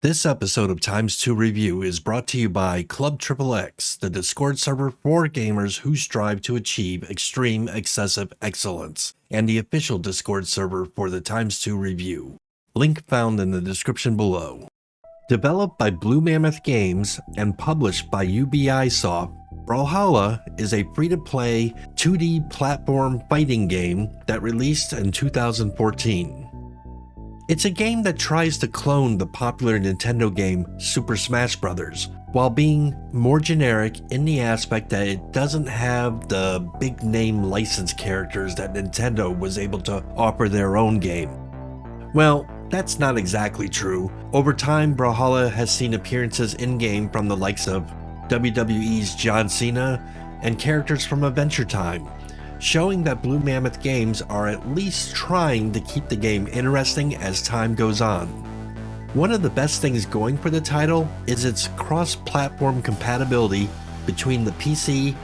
This episode of Times 2 Review is brought to you by Club XXX, the Discord server for gamers who strive to achieve extreme excessive excellence, and the official Discord server for the Times 2 Review. Link found in the description below. Developed by Blue Mammoth Games and published by UBISOFT, Brawlhalla is a free-to-play 2D platform fighting game that released in 2014. It's a game that tries to clone the popular Nintendo game Super Smash Bros., while being more generic in the aspect that it doesn't have the big name licensed characters that Nintendo was able to offer their own game. Well, that's not exactly true. Over time, Brawlhalla has seen appearances in-game from the likes of WWE's John Cena and characters from Adventure Time, showing that Blue Mammoth Games are at least trying to keep the game interesting as time goes on. One of the best things going for the title is its cross-platform compatibility between the PC,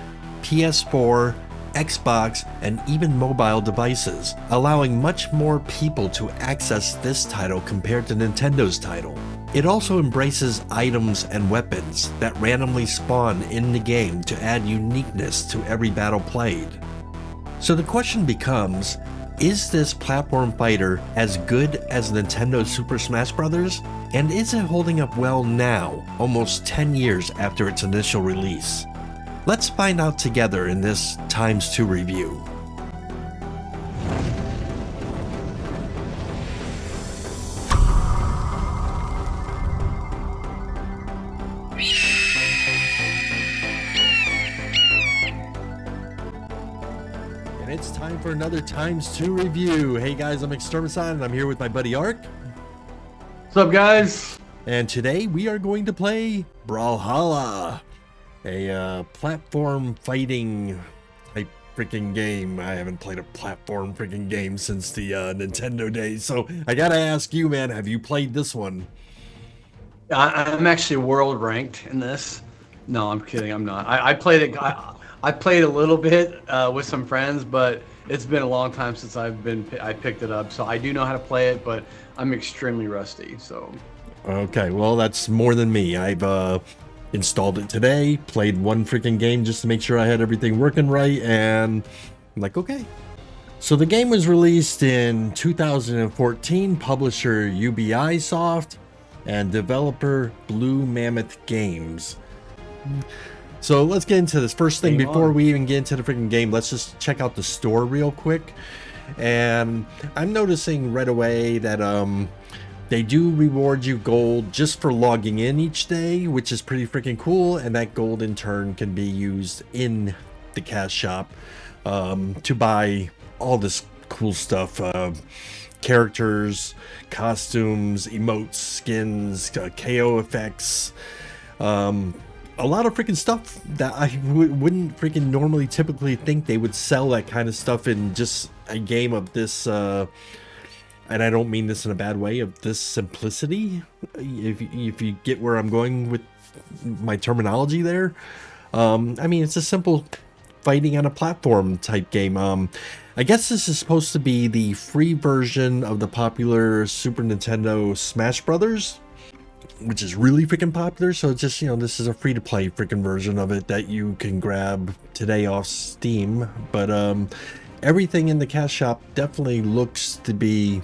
PS4, Xbox, and even mobile devices, allowing much more people to access this title compared to Nintendo's title. It also embraces items and weapons that randomly spawn in the game to add uniqueness to every battle played. So the question becomes, is this platform fighter as good as Nintendo's Super Smash Bros.? And is it holding up well now, almost 10 years after its initial release? Let's find out together in this Times 2 review. It's time for another Times 2 review. Hey guys, I'm Extermicide and I'm here with my buddy Ark. What's up, guys? And today we are going to play Brawlhalla, a platform fighting type freaking game. I haven't played a platform freaking game since the Nintendo days, so I gotta ask you, man, have you played this one? I'm actually world ranked in this. No, I'm kidding. I'm not. I played it. I played a little bit with some friends, but it's been a long time since I picked it up. So I do know how to play it, but I'm extremely rusty. So. Okay, well that's more than me. I've installed it today, played one freaking game just to make sure I had everything working right, and I'm like, okay. So the game was released in 2014, publisher UBISOFT, and developer Blue Mammoth Games. So let's get into this. First thing, before we even get into the freaking game, let's just check out the store real quick. And I'm noticing right away that they do reward you gold just for logging in each day, which is pretty freaking cool. And that gold in turn can be used in the cash shop to buy all this cool stuff. Characters, costumes, emotes, skins, KO effects, a lot of freaking stuff that I wouldn't freaking normally typically think they would sell that kind of stuff in just a game of this, and I don't mean this in a bad way, of this simplicity, if you get where I'm going with my terminology there. I mean, it's a simple fighting on a platform type game. I guess this is supposed to be the free version of the popular Super Nintendo Smash Brothers, which is really freaking popular. So it's just, you know, this is a free-to-play freaking version of it that you can grab today off Steam. But everything in the cash shop definitely looks to be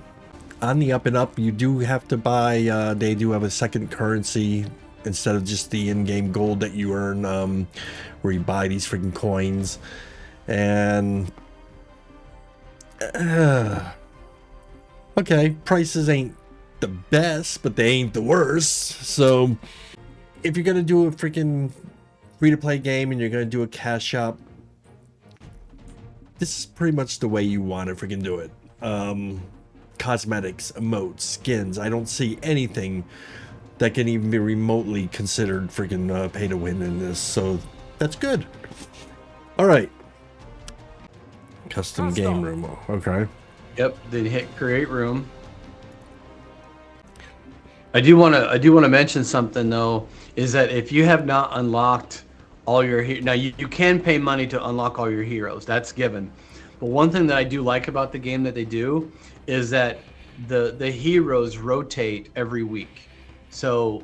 on the up and up. You do have to buy, they do have a second currency instead of just the in-game gold that you earn, where you buy these freaking coins. And okay, prices ain't the best, but they ain't the worst. So if you're gonna do a freaking free-to-play game and you're gonna do a cash shop, this is pretty much the way you want to freaking do it. Cosmetics, emotes, skins, I don't see anything that can even be remotely considered freaking pay to win in this, so that's good. All right, custom game room. Okay, Yep. Then hit create room. I do want to mention something though, is that if you have not unlocked all your now you can pay money to unlock all your heroes. That's given. But one thing that I do like about the game that they do is that the heroes rotate every week. So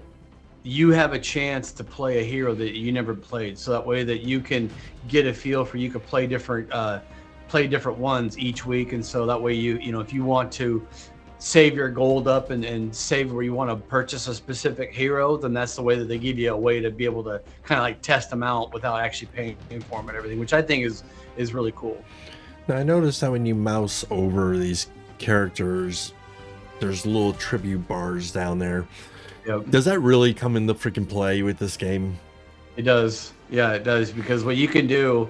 you have a chance to play a hero that you never played. So that way that you can get a feel for, you could play different ones each week. And so that way you know, if you want to save your gold up and save where you want to purchase a specific hero, then that's the way that they give you a way to be able to kind of like test them out without actually paying for them and everything, which I think is really cool. Now I noticed that when you mouse over these characters, there's little tribute bars down there. Yep. Does that really come into freaking play with this game? It does. Yeah, it does, because what you can do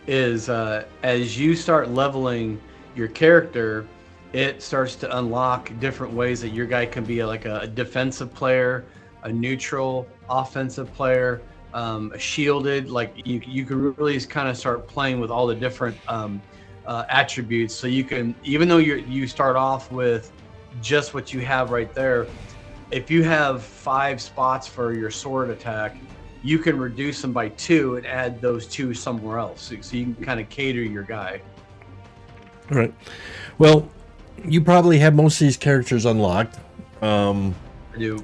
is as you start leveling your character, it starts to unlock different ways that your guy can be like a defensive player, a neutral offensive player, a shielded. Like you can really kind of start playing with all the different attributes. So you can, even though you start off with just what you have right there, if you have 5 spots for your sword attack, you can reduce them by 2 and add those 2 somewhere else. So you can kind of cater your guy. All right. Well, you probably have most of these characters unlocked. I do.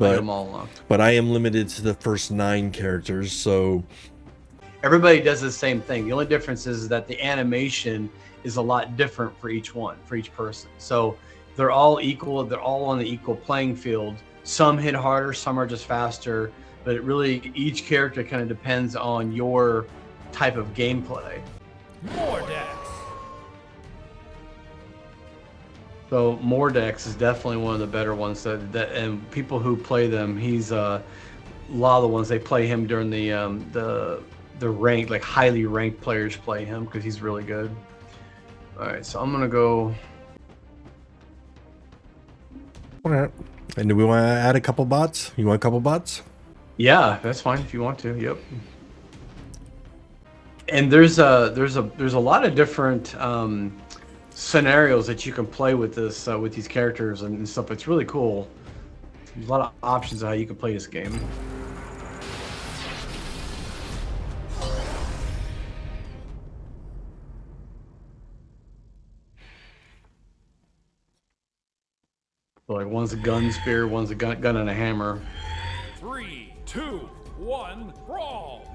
I have them all unlocked. But I am limited to the first 9 characters, so everybody does the same thing. The only difference is that the animation is a lot different for each one, for each person. So they're all equal. They're all on the equal playing field. Some hit harder, some are just faster. But it really, each character kind of depends on your type of gameplay. Mordex. So Mordex is definitely one of the better ones that and people who play them, he's a lot of the ones they play him during the ranked, like highly ranked players play him because he's really good. All right, so I'm gonna go. all right. And do we want to add a couple bots? You want a couple bots? Yeah, that's fine if you want to. Yep. And there's a lot of different scenarios that you can play with this with these characters and stuff. It's really cool. There's a lot of options of how you can play this game. So like one's a gun spear, one's a gun and a hammer. 3, 2, 1, brawl!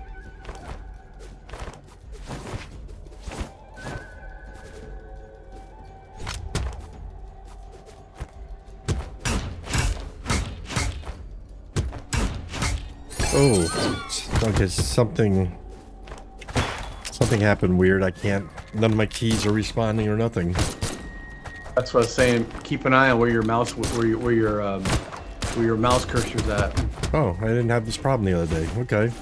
Oh, okay, something happened weird. I can't, none of my keys are responding or nothing. That's what I was saying. Keep an eye on where your mouse mouse cursor's at. Oh, I didn't have this problem the other day. Okay.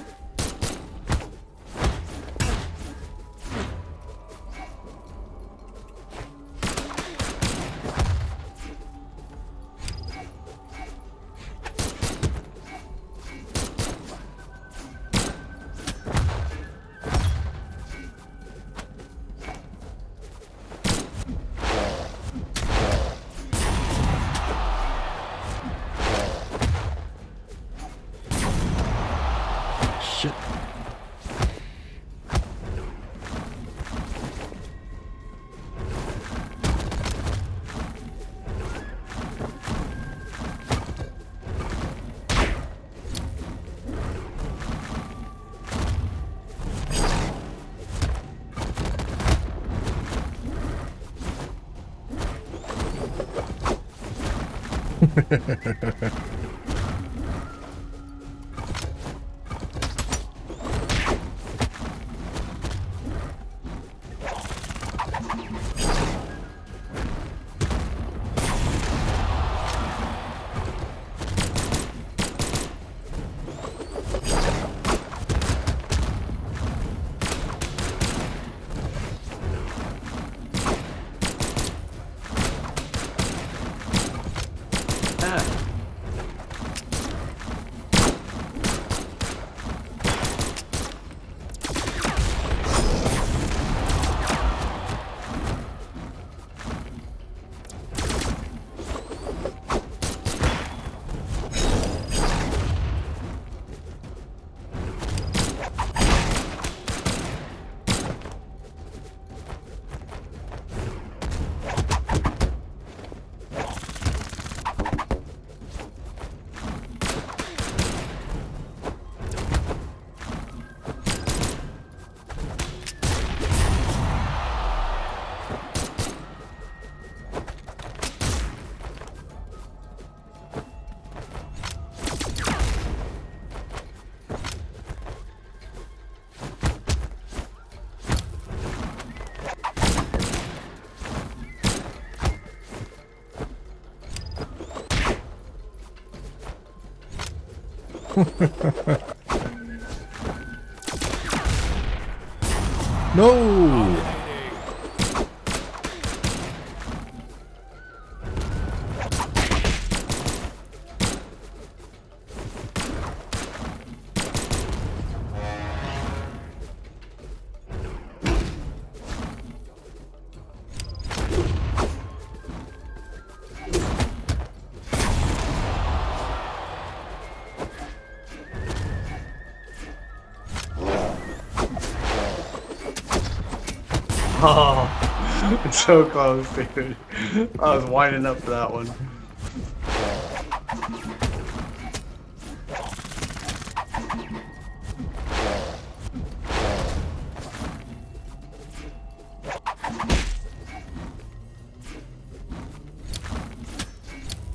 Shit. No! Oh, it's so close, dude. I was winding up for that one.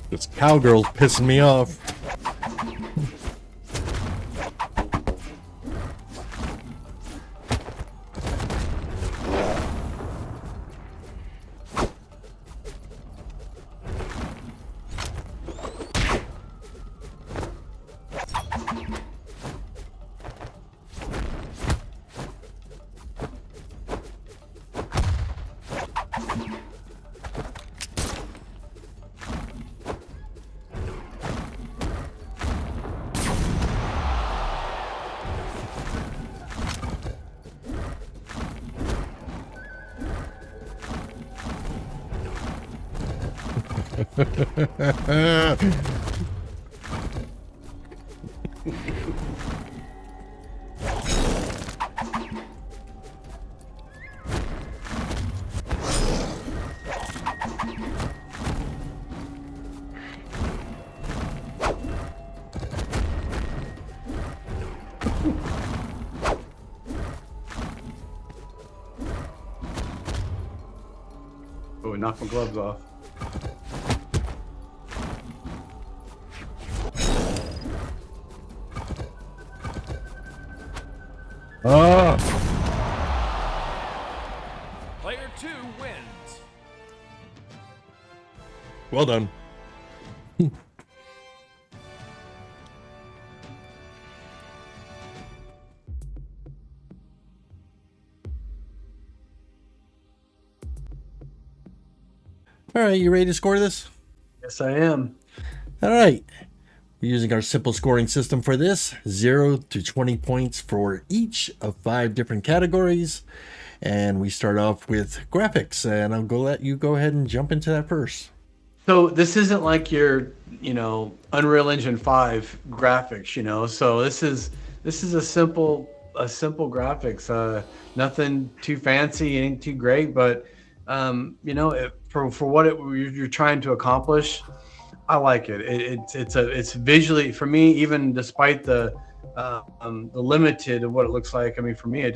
This cowgirl's pissing me off. Oh, knock my gloves off. Ah! Player 2 wins. Well done. All right, you ready to score this? Yes, I am. All right. We're using our simple scoring system for this. 0 to 20 points for each of 5 different categories. And we start off with graphics. And I'll let you go ahead and jump into that first. So this isn't like your, Unreal Engine 5 graphics, So this is a simple graphics. Nothing too fancy, anything too great, but for what you're trying to accomplish, I like it. It's visually, for me, even despite the limited of what it looks like. I mean, for me, I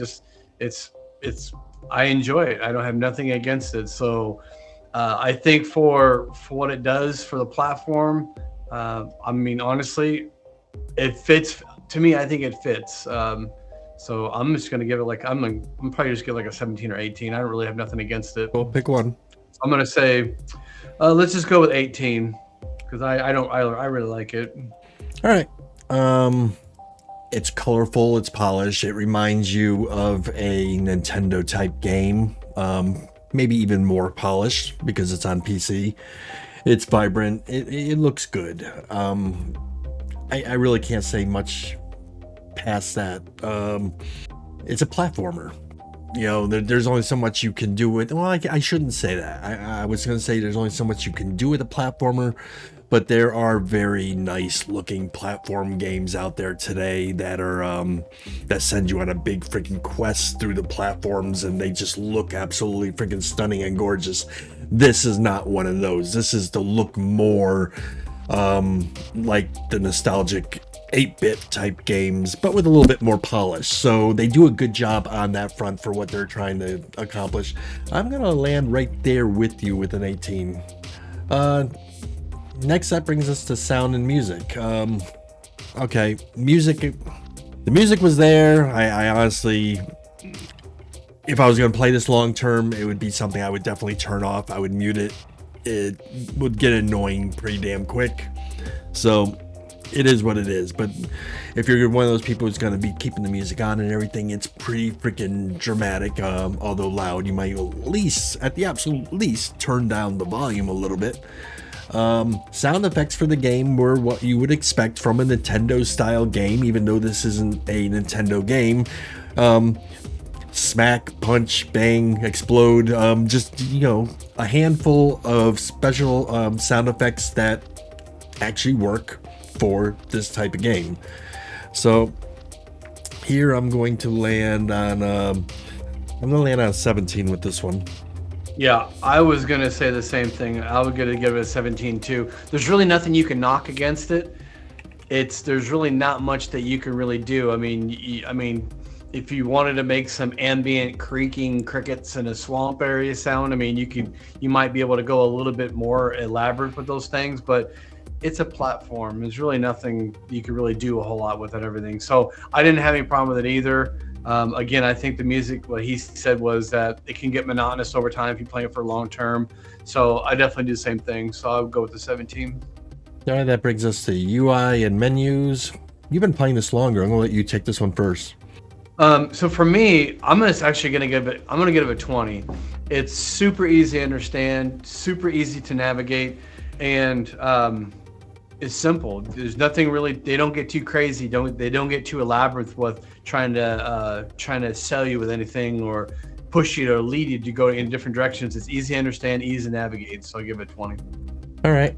enjoy it. I don't have nothing against it. So I think for what it does for the platform, I mean, honestly, it fits to me. I think it fits. So I'm just gonna give it I'm probably just give like a 17 or 18. I don't really have nothing against it. Well, pick one. I'm gonna say, let's just go with 18 because I really like it. All right. It's colorful. It's polished. It reminds you of a Nintendo type game. Maybe even more polished because it's on PC. It's vibrant. It looks good. I really can't say much past that. It's a platformer. There's only so much you can do with. Well, I shouldn't say that. I was going to say there's only so much you can do with a platformer, but there are very nice looking platform games out there today that are that send you on a big freaking quest through the platforms, and they just look absolutely freaking stunning and gorgeous. This is not one of those. This is to look more like the nostalgic 8-bit type games, but with a little bit more polish. So they do a good job on that front for what they're trying to accomplish. I'm gonna land right there with you with an 18. Next, that brings us to sound and music. Okay, music. The music was there. I honestly, if I was gonna play this long term, it would be something I would definitely turn off. I would mute it. It would get annoying pretty damn quick. So it is what it is. But if you're one of those people who's going to be keeping the music on and everything, it's pretty freaking dramatic. Although loud, you might at least, at the absolute least, turn down the volume a little bit. Sound effects for the game were what you would expect from a Nintendo style game, even though this isn't a Nintendo game. Smack, punch, bang, explode, just, you know, a handful of special sound effects that actually work for this type of game. So here I'm going to land on 17 with this one. Yeah, I was gonna say the same thing. I was gonna give it a 17 too. There's really nothing you can knock against it. There's really not much that you can really do. I mean, if you wanted to make some ambient creaking crickets in a swamp area sound, I mean, you might be able to go a little bit more elaborate with those things, but it's a platform. There's really nothing you can really do a whole lot with it, everything. So I didn't have any problem with it either. Again, I think the music, what he said was that it can get monotonous over time if you play it for long term. So I definitely do the same thing. So I'll go with the 17. All right, that brings us to UI and menus. You've been playing this longer. I'm gonna let you take this one first. So for me, I'm gonna give it a 20. It's super easy to understand, super easy to navigate, and it's simple. There's nothing really. They don't get too crazy. They don't get too elaborate with trying to sell you with anything or push you to lead you to go in different directions. It's easy to understand, easy to navigate. So I give it 20. All right.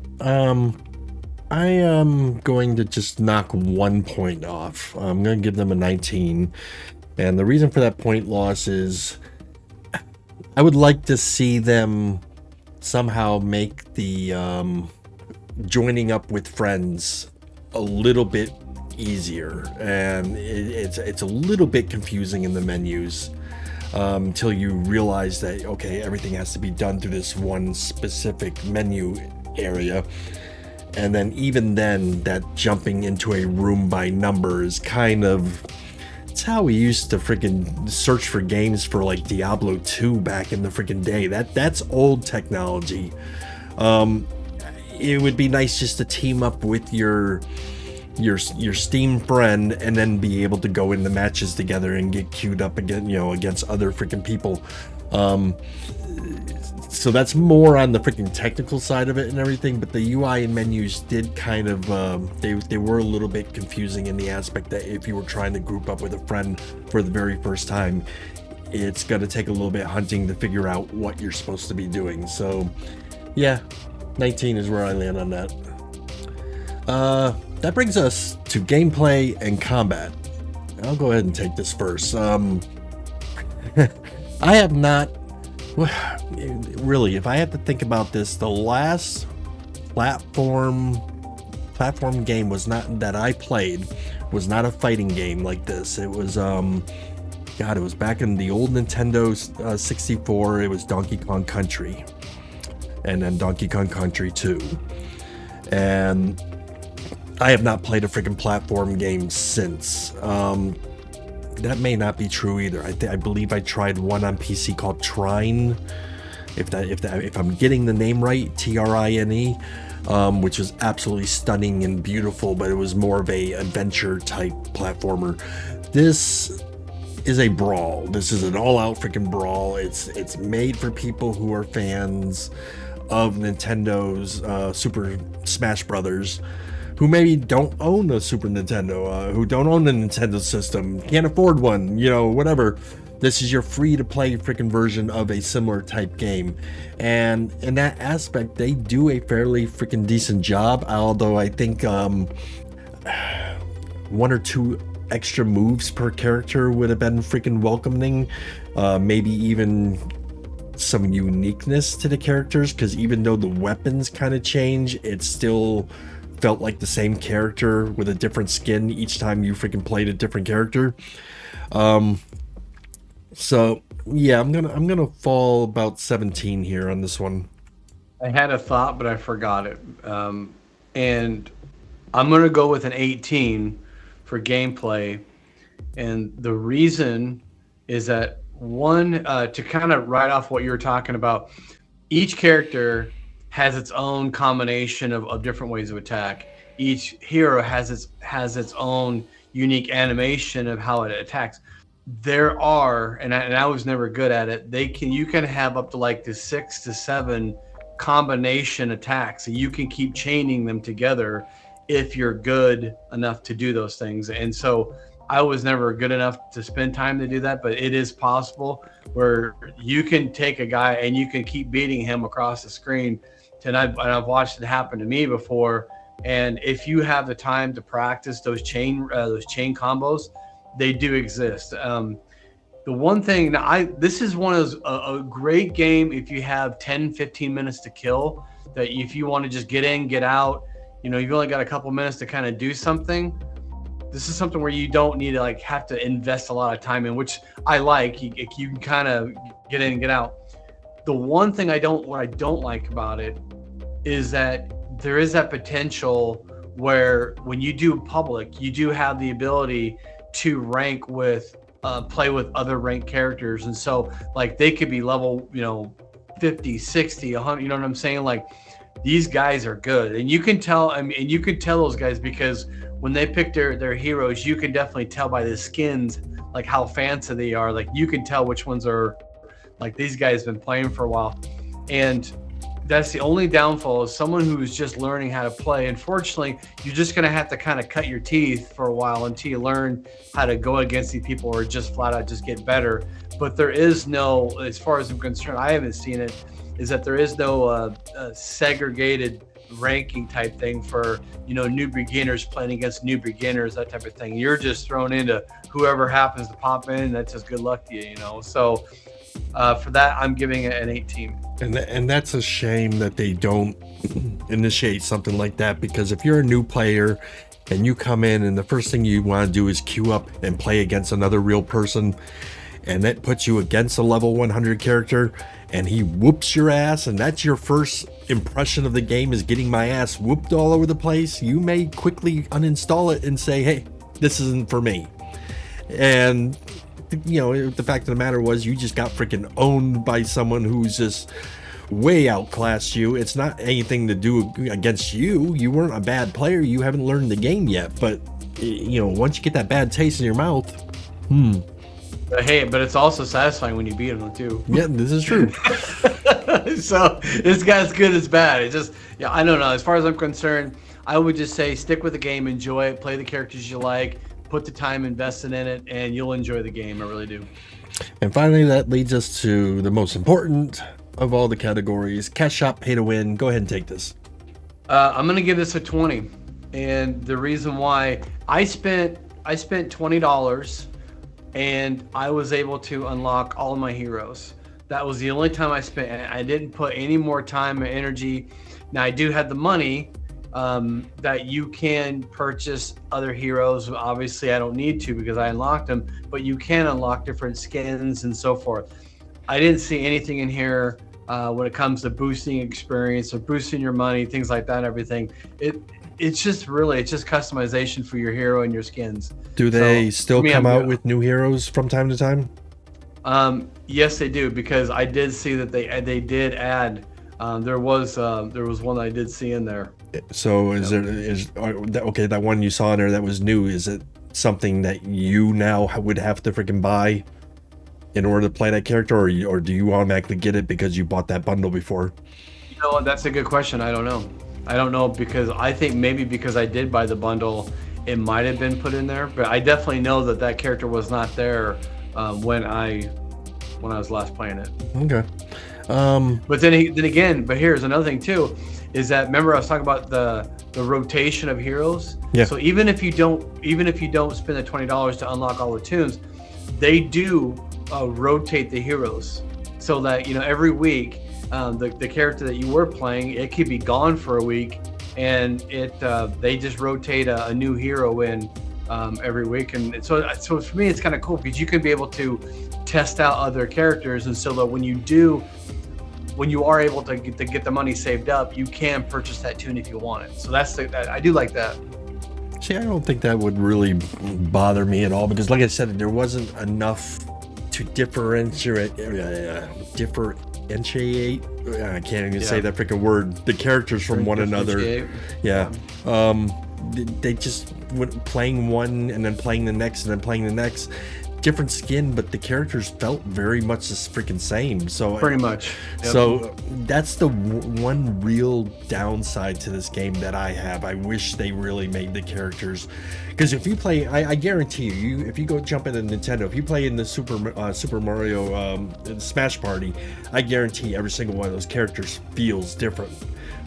I am going to just knock 1 point off. I'm going to give them a 19. And the reason for that point loss is I would like to see them somehow make the joining up with friends a little bit easier. And it's a little bit confusing in the menus until you realize that, okay, everything has to be done through this one specific menu area. And then even then, that jumping into a room by number is kind of, it's how we used to freaking search for games for like Diablo 2 back in the freaking day. That's old technology. It would be nice just to team up with your Steam friend and then be able to go into matches together and get queued up again, you know, against other freaking people. So that's more on the freaking technical side of it and everything, but the UI and menus did kind of they were a little bit confusing in the aspect that if you were trying to group up with a friend for the very first time, it's going to take a little bit hunting to figure out what you're supposed to be doing. So yeah, 19 is where I land on that. That brings us to gameplay and combat. I'll go ahead and take this first. I have not really, if I have to think about this, the last platform game was not that I played was not a fighting game like this. It was it was back in the old Nintendo 64. It was Donkey Kong Country, and then Donkey Kong Country 2. And I have not played a freaking platform game since. That may not be true either. I believe I tried one on PC called Trine, if I'm getting the name right, Trine, which was absolutely stunning and beautiful, but it was more of a adventure type platformer. This is a brawl. This is an all-out freaking brawl. It's made for people who are fans of Nintendo's Super Smash Brothers, who maybe don't own a Super Nintendo, who don't own a Nintendo system, can't afford one, you know, whatever. This is your free-to-play freaking version of a similar type game. And in that aspect, they do a fairly freaking decent job, although I think 1 or 2 extra moves per character would have been freaking welcoming. Maybe even some uniqueness to the characters, because even though the weapons kind of change, it still felt like the same character with a different skin each time you freaking played a different character. So yeah, I'm gonna fall about 17 here on this one. I had a thought, but I forgot it. And I'm gonna go with an 18 for gameplay. And the reason is that one, to kind of write off what you were talking about, each character has its own combination of different ways of attack. each hero has its own unique animation of how it attacks. There are, and I was never good at it. You can have up to like the 6 to 7 combination attacks, and you can keep chaining them together if you're good enough to do those things. And so I was never good enough to spend time to do that, but it is possible where you can take a guy and you can keep beating him across the screen. And I've watched it happen to me before. And if you have the time to practice those chain combos, they do exist. The one thing this is one of those, a great game if you have 10, 15 minutes to kill, that if you want to just get in, get out, you've only got a couple minutes to kind of do something. This is something where you don't need to like have to invest a lot of time in, which I like. You can kind of get in and get out. The one thing what I don't like about it is that there is that potential where when you do public, you do have the ability to rank with play with other ranked characters. And so like they could be level 50, 60, 100, you know what I'm saying? Like these guys are good, and you can tell. I mean, and you can tell those guys because when they pick their heroes, you can definitely tell by the skins like how fancy they are. Like you can tell which ones are like these guys been playing for a while. And that's the only downfall is someone who's just learning how to play. Unfortunately, you're just going to have to kind of cut your teeth for a while until you learn how to go against these people or just flat out just get better. But there is no, as far as I'm concerned, I haven't seen it, is that there is no segregated ranking type thing for, new beginners playing against new beginners, that type of thing. You're just thrown into whoever happens to pop in. That's just good luck to you, So for that, I'm giving it an 18. And that's a shame that they don't initiate something like that, because if you're a new player and you come in and the first thing you want to do is queue up and play against another real person, and that puts you against a level 100 character and he whoops your ass, and that's your first impression of the game is getting my ass whooped all over the place, you may quickly uninstall it and say, hey, this isn't for me. And the fact of the matter was you just got freaking owned by someone who's just way outclassed you. It's not anything to do against you. You weren't a bad player. You haven't learned the game yet. But, once you get that bad taste in your mouth, But hey, but it's also satisfying when you beat them too. Yeah, this is true. So this guy's good as bad. It just, I don't know. As far as I'm concerned, I would just say stick with the game, enjoy it, play the characters you like, put the time invested in it, and you'll enjoy the game. I really do. And finally, that leads us to the most important of all the categories, cash shop, pay to win. Go ahead and take this. I'm gonna give this a 20, and the reason why I spent $20, and I was able to unlock all of my heroes. That was the only time I spent, and I didn't put any more time or energy. Now I do have the money that you can purchase other heroes. Obviously, I don't need to because I unlocked them, but you can unlock different skins and so forth. I didn't see anything in here when it comes to boosting experience or boosting your money, things like that, everything. It's just customization for your hero and your skins. Do they still come out with new heroes from time to time? Yes, they do, because I did see that they did add. There was one I did see in there. So that one you saw in there that was new, is it something that you now would have to freaking buy in order to play that character, or do you automatically get it because you bought that bundle before? That's a good question. I don't know, because I think maybe because I did buy the bundle, it might have been put in there, but I definitely know that character was not there when I was last playing it. Okay. But then again, here's another thing too, is that, remember I was talking about the rotation of heroes? Yeah. So even if you don't spend the $20 to unlock all the tunes, they do rotate the heroes, so that every week the character that you were playing, it could be gone for a week, and they just rotate a new hero in every week. And so for me it's kind of cool, because you can be able to test out other characters, and so that when you are able to get the money saved up, you can purchase that tune if you want it. So I do like that. See, I don't think that would really bother me at all, because like I said, there wasn't enough to differentiate. I can't even say that freaking word. The characers from one another. Yeah. they just went playing one and then playing the next and then playing the next. Different skin, but the characters felt very much the freaking same. So pretty much. Yep. So that's the one real downside to this game that I have. I wish they really made the characters, because if you play, I guarantee you, if you go jump into Nintendo, if you play in the Super Mario Smash Party, I guarantee every single one of those characters feels different.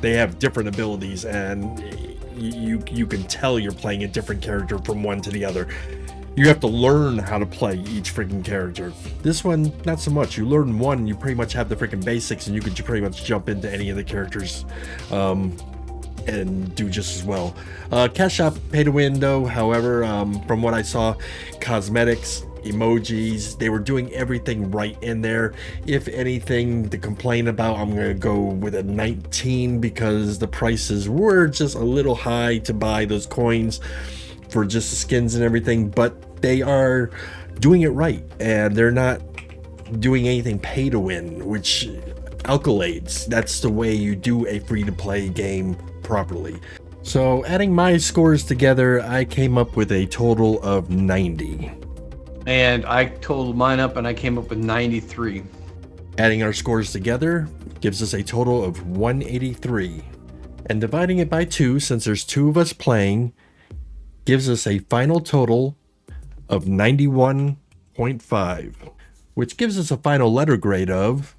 They have different abilities, and you can tell you're playing a different character from one to the other. You have to learn how to play each freaking character. This one, not so much. You learn one, you pretty much have the freaking basics, and you can pretty much jump into any of the characters and do just as well. Cash Shop, pay to win though. However, from what I saw, cosmetics, emojis, they were doing everything right in there. If anything to complain about, I'm gonna go with a 19, because the prices were just a little high to buy those coins for just the skins and everything, but they are doing it right, and they're not doing anything pay to win, which accolades. That's the way you do a free-to-play game properly. So adding my scores together, I came up with a total of 90. And I totaled mine up and I came up with 93. Adding our scores together gives us a total of 183. And dividing it by 2, since there's 2 of us playing, gives us a final total of 91.5, which gives us a final letter grade of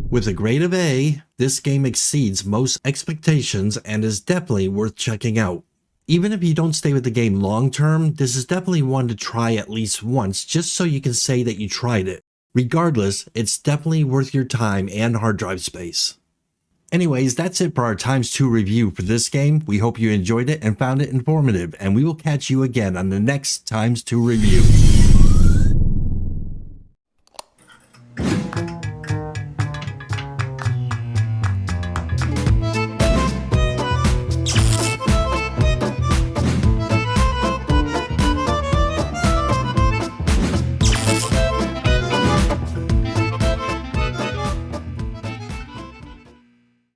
with a grade of A. This game exceeds most expectations and is definitely worth checking out. Even if you don't stay with the game long term, this is definitely one to try at least once, just so you can say that you tried it. Regardless, it's definitely worth your time and hard drive space. Anyways, that's it for our ×2 review for this game. We hope you enjoyed it and found it informative, and we will catch you again on the next ×2 review.